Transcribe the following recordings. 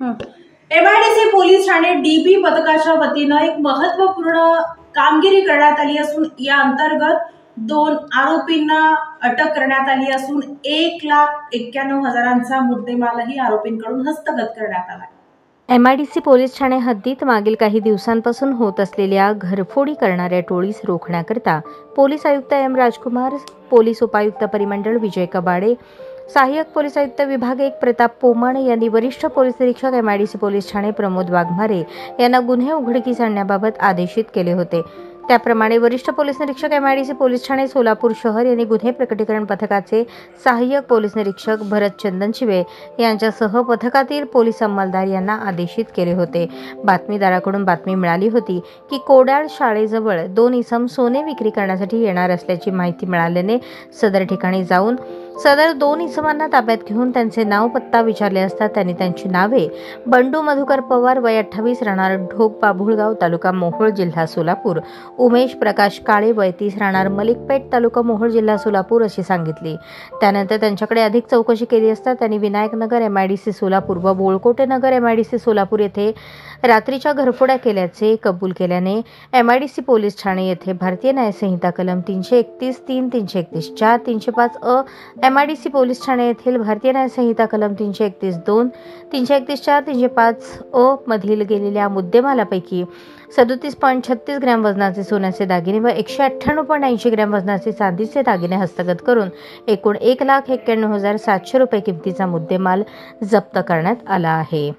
MIDC police Thane dB पथकाच्या वतीनं एक महत्त्वपूर्ण कामगिरी करण्यात आली असून या अंतर्गत 2 आरोपींना अटक करण्यात आली असून 1,91,000चा मुद्देमालही आरोपींकडून हस्तगत करण्यात आला. एमआयडीसी पोलीस ठाणे हद्दीत मागील काही दिवसांपासून होत असलेल्या घरफोडी करणाऱ्या टोळीस रोखण्याकरता पोलीस आयुक्त एम राजकुमार, पोलीस उपायुक्त परिमंडळ विजय कबाडे, सहाय्यक पोलीस आयुक्त विभाग 1 प्रताप पोमण यांनी वरिष्ठ पोलीस निरीक्षक एमआयडीसी पोलीस ठाणे प्रमोद वाघमारे यांना गुन्हे उघडकीस आणण्याबाबत आदेशित केले होते. त्याप्रमाणे वरिष्ठ पोलीस निरीक्षक एमआयडीसी पोलीस ठाणे सोलापूर शहर यांनी गुन्हे प्रकटीकरण पथकाचे सहाय्यक पोलीस निरीक्षक भरत चंदनशिवे यांच्यासह पथकातील पोलीस अंमलदार यांना आदेशित केले होते. बातमीदाराकडून बातमी मिळाली होती की कोडाळ शाळेजवळ 2 इसम सोने विक्री करण्यासाठी येणार असल्याची माहिती मिळाल्याने सदर ठिकाणी जाऊन सदर 2 इसमांना ताब्यात घेऊन त्यांचे नाव पत्ता विचारले असता त्यांनी त्यांची नावे बंडू मधुकर पवार वय 28 राहणार ढोक बाभुळगाव तालुका मोहोळ जिल्हा सोलापूर, उमेश प्रकाश काळे वय 30 राहणार मलिकपेठ तालुका मोहोळ जिल्हा सोलापूर अशी सांगितली. त्यानंतर त्यांच्याकडे अधिक चौकशी केली असता त्यांनी विनायकनगर एमआयडीसी सोलापूर व बोळकोटे नगर एमआयडीसी सोलापूर येथे रात्रीच्या घरफोड्या केल्याचे कबूल केल्याने एमआयडीसी पोलीस ठाणे येथे भारतीय न्याय संहिता कलम 331(3), 331(4), 305 अ, एमआयडीसी पोलीस ठाणे येथील भारतीय न्याय संहिता कलम 331(2), 331(4), 305 अ मधील गेलेल्या मुद्देमालापैकी 37.36 ग्रॅम वजनाचे सोन्याचे दागिने व 198.80 ग्रॅम वजनाचे चांदीचे दागिने हस्तगत करून एकूण 1,91,700 रुपये किमतीचा मुद्देमाल जप्त करण्यात आला आहे.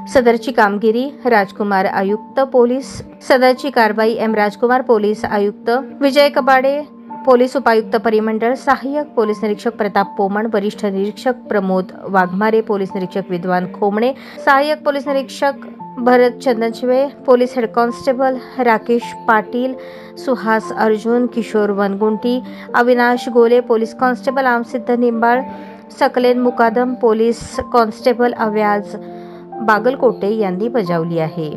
सदरची कामगिरी राजकुमार आयुक्त पोलीस, सदरची कारवाई एम राजकुमार पोलीस आयुक्त, विजय कबाडे पोलीस उपायुक्त परिमंडळ, सहाय्यक पोलीस निरीक्षक प्रताप पोमण, वरिष्ठ निरीक्षक प्रमोद वाघमारे, पोलीस निरीक्षक विद्वान खोमणे, सहाय्यक पोलीस निरीक्षक Bharat Chandanshive, police head constable Rakesh Patil, Suhas Arjun, Kishor Vanagunti, Avinash Gole, police constable Amsiddh Nimbal, Saklen Mukadam, police constable Avyaj Bagalkote यांनी बजावली आहे.